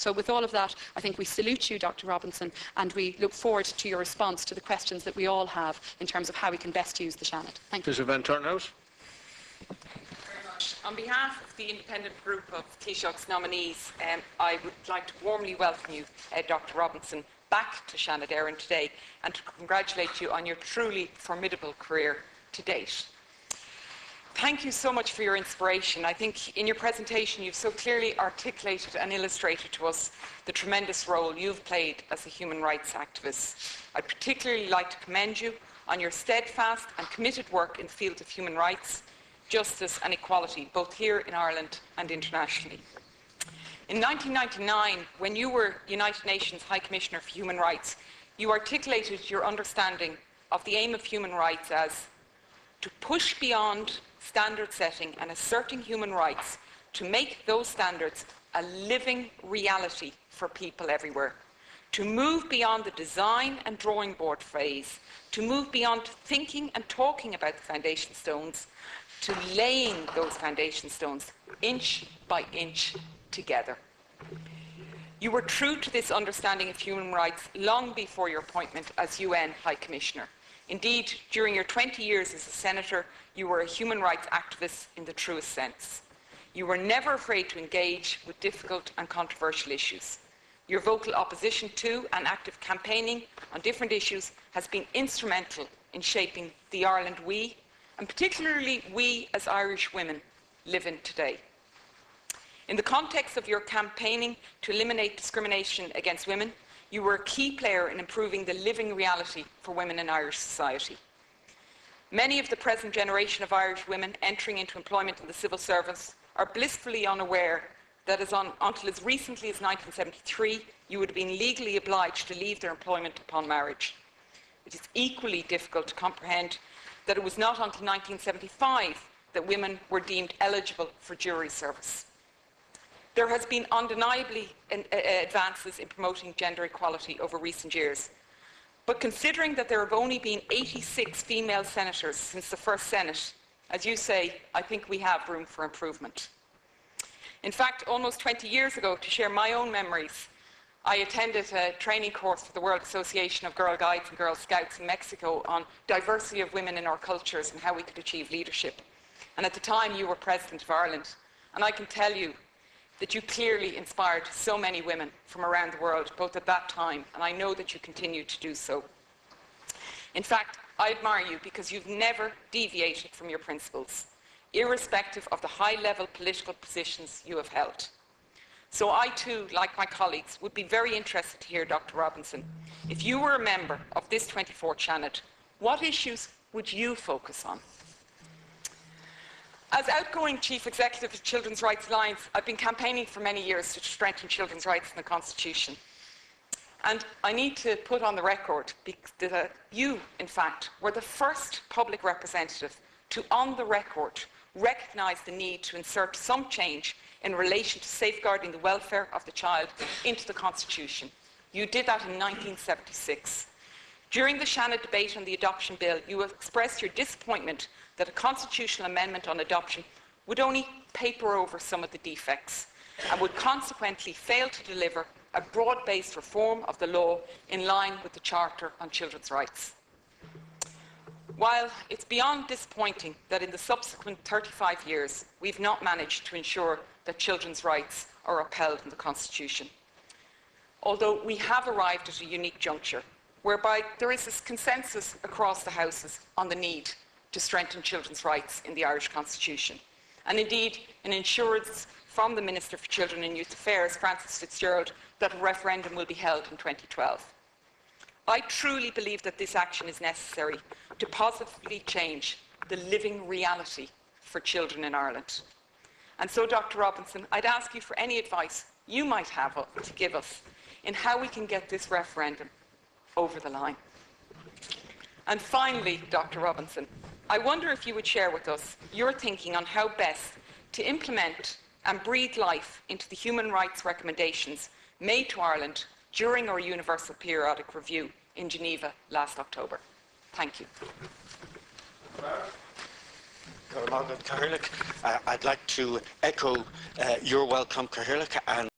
So with all of that, I think we salute you, Dr. Robinson, and we look forward to your response to the questions that we all have in terms of how we can best use the Seanad. Thank you. Jillian van Turnhout. On behalf of the independent group of Taoiseach's nominees, I would like to warmly welcome you, Dr. Robinson, back to Seanad Éireann today and to congratulate you on your truly formidable career to date. Thank you so much for your inspiration. I think in your presentation you've so clearly articulated and illustrated to us the tremendous role you've played as a human rights activist. I'd particularly like to commend you on your steadfast and committed work in the field of human rights, justice and equality, both here in Ireland and internationally. In 1999, when you were United Nations High Commissioner for Human Rights, you articulated your understanding of the aim of human rights as to push beyond standard setting and asserting human rights to make those standards a living reality for people everywhere, to move beyond the design and drawing board phase, to move beyond thinking and talking about the foundation stones, to laying those foundation stones inch by inch together. You were true to this understanding of human rights long before your appointment as UN High Commissioner. Indeed, during your 20 years as a senator, you were a human rights activist in the truest sense. You were never afraid to engage with difficult and controversial issues. Your vocal opposition to and active campaigning on different issues has been instrumental in shaping the Ireland we, and particularly we as Irish women, live in today. In the context of your campaigning to eliminate discrimination against women, you were a key player in improving the living reality for women in Irish society. Many of the present generation of Irish women entering into employment in the civil service are blissfully unaware that until as recently as 1973, you would have been legally obliged to leave their employment upon marriage. It is equally difficult to comprehend that it was not until 1975 that women were deemed eligible for jury service. There has been undeniably advances in promoting gender equality over recent years. But considering that there have only been 86 female senators since the first Senate, as you say, I think we have room for improvement. In fact, almost 20 years ago, to share my own memories, I attended a training course for the World Association of Girl Guides and Girl Scouts in Mexico on diversity of women in our cultures and how we could achieve leadership. And at the time, you were President of Ireland. And I can tell you that you clearly inspired so many women from around the world, both at that time, and I know that you continue to do so. In fact, I admire you because you've never deviated from your principles, irrespective of the high-level political positions you have held. So I too, like my colleagues, would be very interested to hear, Dr. Robinson, if you were a member of this 24th Seanad, what issues would you focus on? As outgoing Chief Executive of Children's Rights Alliance, I've been campaigning for many years to strengthen children's rights in the Constitution. And I need to put on the record that you, in fact, were the first public representative to, on the record, recognise the need to insert some change in relation to safeguarding the welfare of the child into the Constitution. You did that in 1976. During the Seanad debate on the adoption bill, you expressed your disappointment that a constitutional amendment on adoption would only paper over some of the defects and would consequently fail to deliver a broad-based reform of the law in line with the Charter on Children's Rights. While it's beyond disappointing that in the subsequent 35 years we've not managed to ensure that children's rights are upheld in the Constitution, although we have arrived at a unique juncture whereby there is this consensus across the Houses on the need to strengthen children's rights in the Irish Constitution. And indeed, an assurance from the Minister for Children and Youth Affairs, Frances Fitzgerald, that a referendum will be held in 2012. I truly believe that this action is necessary to positively change the living reality for children in Ireland. And so, Dr. Robinson, I'd ask you for any advice you might have to give us in how we can get this referendum over the line. And finally, Dr. Robinson, I wonder if you would share with us your thinking on how best to implement and breathe life into the human rights recommendations made to Ireland during our Universal Periodic Review in Geneva last October. Thank you. I'd like to echo your welcome, Cathaoirleach, and